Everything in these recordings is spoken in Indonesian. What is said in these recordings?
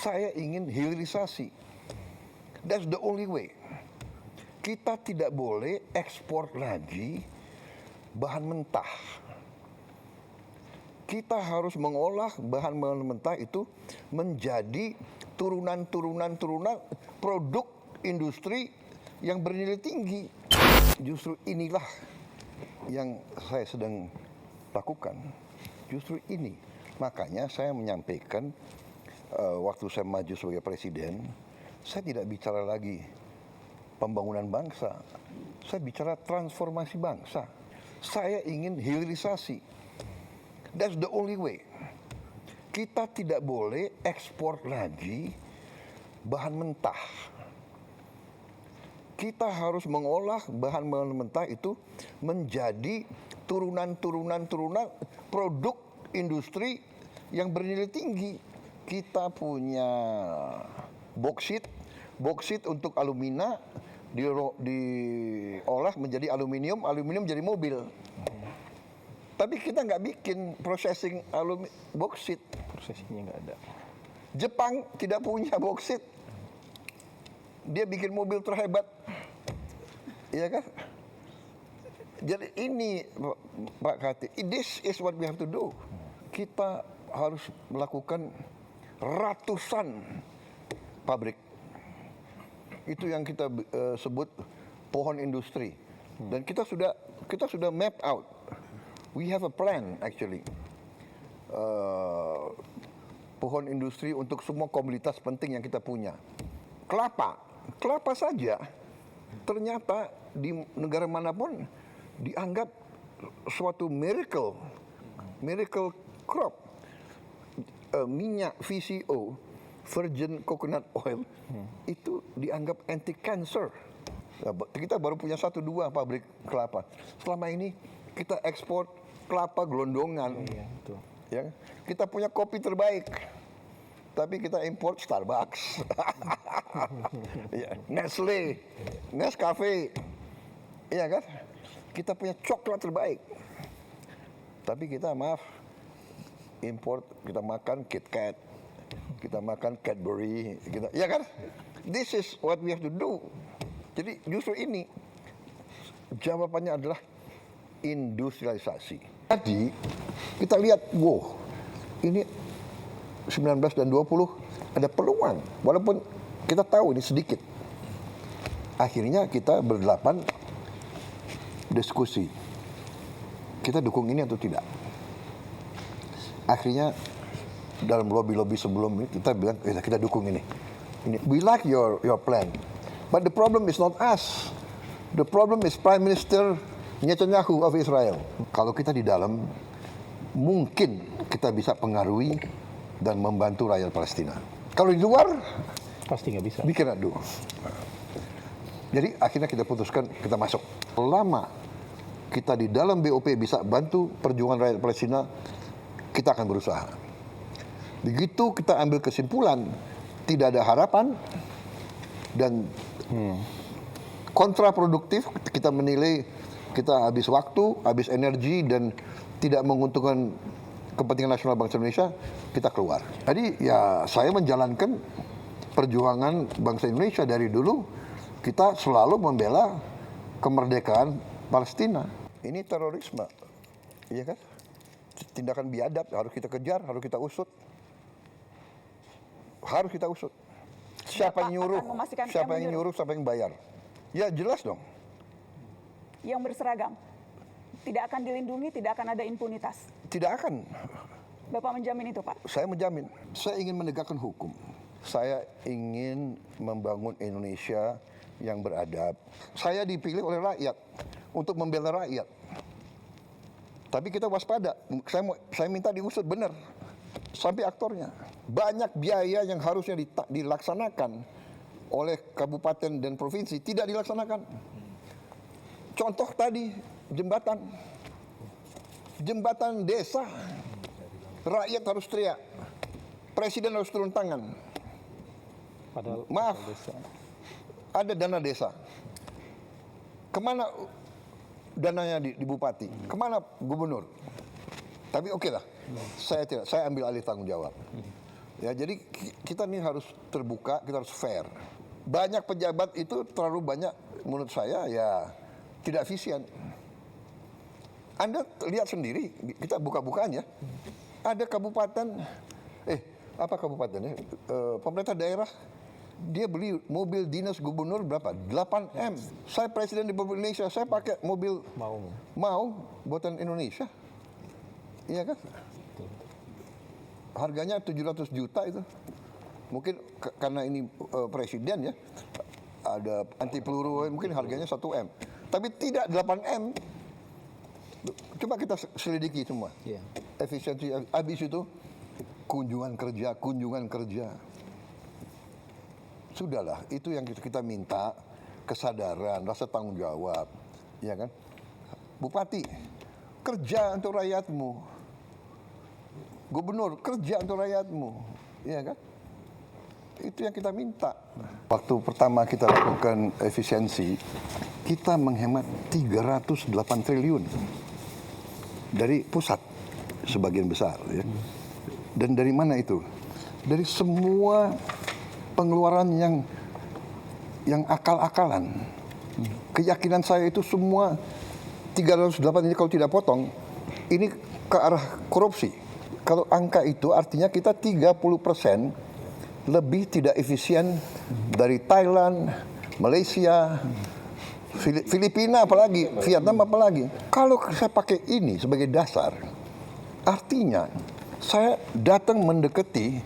Saya ingin hilirisasi. That's the only way. Kita tidak boleh ekspor lagi bahan mentah. Kita harus mengolah bahan mentah itu menjadi turunan produk industri yang bernilai tinggi. Justru inilah yang saya sedang lakukan. Justru ini. Makanya saya menyampaikan waktu saya maju sebagai presiden, saya tidak bicara lagi pembangunan bangsa. Saya bicara transformasi bangsa. Saya ingin hilirisasi. That's the only way. Kita tidak boleh ekspor lagi bahan mentah. Kita harus mengolah bahan mentah itu menjadi turunan produk industri yang bernilai tinggi. Kita punya boksit untuk alumina diolah menjadi aluminium jadi mobil. Tapi kita nggak bikin processing boksit. Prosesnya nggak ada. Jepang tidak punya boksit. Dia bikin mobil terhebat. Iya kan? Jadi ini Pak Kati, this is what we have to do. Kita harus melakukan ratusan pabrik. Itu yang kita sebut pohon industri. Dan kita sudah map out. We have a plan actually. Pohon industri untuk semua komoditas penting yang kita punya. Kelapa saja ternyata di negara manapun dianggap suatu miracle crop. Minyak VCO, virgin coconut oil, itu dianggap anti cancer. Kita baru punya 1-2 pabrik kelapa. Selama ini kita ekspor kelapa gelondongan. Iya, betul. Ya, kita punya kopi terbaik, tapi kita import Starbucks, ya, Nestle, Nescafe, iya kan? Kita punya coklat terbaik, tapi kita import, kita makan KitKat, kita makan Cadbury, iya kan? This is what we have to do. Jadi justru ini jawabannya adalah industrialisasi. Jadi kita lihat, wow, ini 19 dan 20 ada peluang, walaupun kita tahu ini sedikit. Akhirnya kita berdelapan diskusi, kita dukung ini atau tidak. Akhirnya dalam lobby sebelum ini kita bilang kita dukung ini. We like your plan, but the problem is not us. The problem is Prime Minister Netanyahu of Israel. Kalau kita di dalam, mungkin kita bisa pengaruhi dan membantu rakyat Palestina. Kalau di luar, pasti nggak bisa. We cannot do. Jadi akhirnya kita putuskan kita masuk. Selama kita di dalam BOP bisa bantu perjuangan rakyat Palestina, kita akan berusaha. Begitu kita ambil kesimpulan tidak ada harapan dan kontraproduktif, kita menilai kita habis waktu, habis energi dan tidak menguntungkan kepentingan nasional bangsa Indonesia, kita keluar. Jadi ya saya menjalankan perjuangan bangsa Indonesia dari dulu, kita selalu membela kemerdekaan Palestina. Ini terorisme, iya kan? Tindakan biadab, harus kita kejar, harus kita usut. Harus kita usut. Siapa yang nyuruh? Siapa yang nyuruh? Siapa yang bayar? Ya jelas dong. Yang berseragam tidak akan dilindungi, tidak akan ada impunitas. Tidak akan. Bapak menjamin itu, Pak? Saya menjamin. Saya ingin menegakkan hukum. Saya ingin membangun Indonesia yang beradab. Saya dipilih oleh rakyat untuk membela rakyat. Tapi kita waspada. Saya minta diusut benar sampai aktornya. Banyak biaya yang harusnya dilaksanakan oleh kabupaten dan provinsi tidak dilaksanakan. Contoh tadi jembatan desa, rakyat harus teriak, presiden harus turun tangan. Padahal maaf, ada dana desa. Kemana dananya di bupati? Kemana gubernur? Tapi oke lah, saya ambil alih tanggung jawab. Ya, jadi kita nih harus terbuka, kita harus fair. Banyak pejabat itu terlalu banyak, menurut saya ya tidak efisien. Anda lihat sendiri, kita buka-bukaan ya. Ada kabupaten, apa kabupatennya? Pemerintah daerah, dia beli mobil dinas gubernur berapa? 8M. Saya Presiden Republik Indonesia, saya pakai mobil mau buatan Indonesia. Iya kan? Harganya 700 juta itu. Mungkin karena ini presiden ya, ada anti peluru, mungkin harganya 1M. Tapi tidak 8M. Coba kita selidiki semua. Efisiensi, habis itu kunjungan kerja. Sudahlah, itu yang kita minta, kesadaran, rasa tanggung jawab. Ya kan? Bupati, kerja untuk rakyatmu. Gubernur, kerja untuk rakyatmu, ya kan? Itu yang kita minta. Waktu pertama kita lakukan efisiensi, kita menghemat 308 triliun dari pusat sebagian besar. Ya. Dan dari mana itu? Dari semua pengeluaran yang akal-akalan. Keyakinan saya itu semua 308 ini kalau tidak potong, ini ke arah korupsi. Kalau angka itu artinya kita 30% lebih tidak efisien dari Thailand, Malaysia, Filipina apalagi, Vietnam apalagi. Kalau saya pakai ini sebagai dasar, artinya saya datang mendekati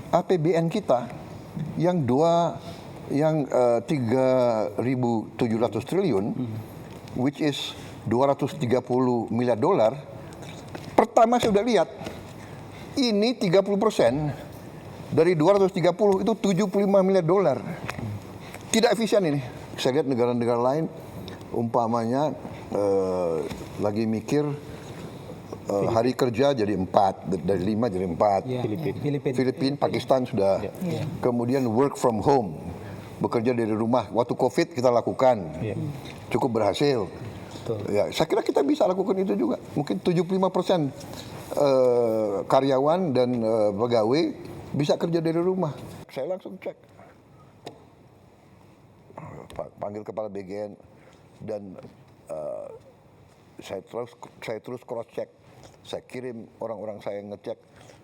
APBN kita yang 3.700 triliun, which is 230 miliar dolar. Pertama saya sudah lihat, ini 30% dari 230 itu 75 miliar dolar. Tidak efisien ini. Saya lihat negara-negara lain, umpamanya lagi mikir hari kerja jadi 4, dari 5 jadi 4. Filipina, Pakistan sudah. Kemudian work from home, bekerja dari rumah. Waktu COVID kita lakukan, cukup berhasil. Ya, saya kira kita bisa lakukan itu juga. Mungkin 75% karyawan dan pegawai bisa kerja dari rumah. Saya langsung cek, panggil kepala BGN dan saya terus cross check. Saya kirim orang-orang saya ngecek.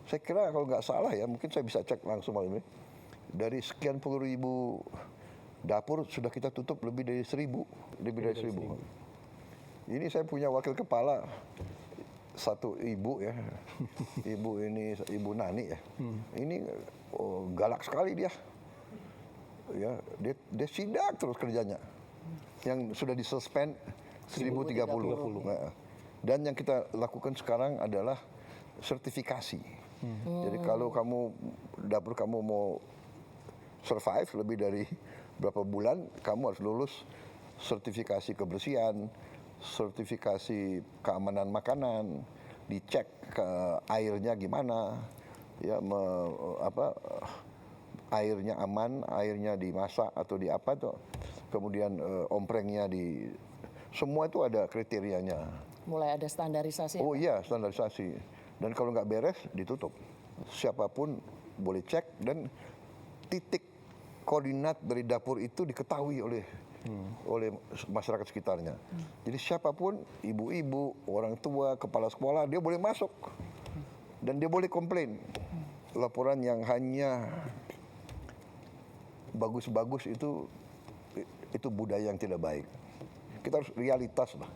Saya kira kalau nggak salah ya, mungkin saya bisa cek langsung malam ini. Dari sekian puluh ribu dapur sudah kita tutup lebih dari 1.000. Ini saya punya wakil kepala, satu ibu ya, ibu Nani ya. Ini galak sekali dia. Ya, dia sidak terus kerjanya. Yang sudah disuspend 1.030. Nah, dan yang kita lakukan sekarang adalah sertifikasi. Jadi kalau dapur kamu mau survive lebih dari berapa bulan, kamu harus lulus sertifikasi kebersihan, sertifikasi keamanan makanan, dicek ke airnya gimana, ya airnya aman, airnya dimasak atau di apa tuh, kemudian omprengnya semua itu ada kriterianya. Mulai ada standarisasi. Oh iya, standarisasi. Dan kalau nggak beres ditutup. Siapapun boleh cek dan titik koordinat dari dapur itu diketahui oleh masyarakat sekitarnya. Jadi siapapun, ibu-ibu, orang tua, kepala sekolah, dia boleh masuk dan dia boleh komplain. Laporan yang hanya bagus-bagus itu budaya yang tidak baik. Kita harus realitas lah.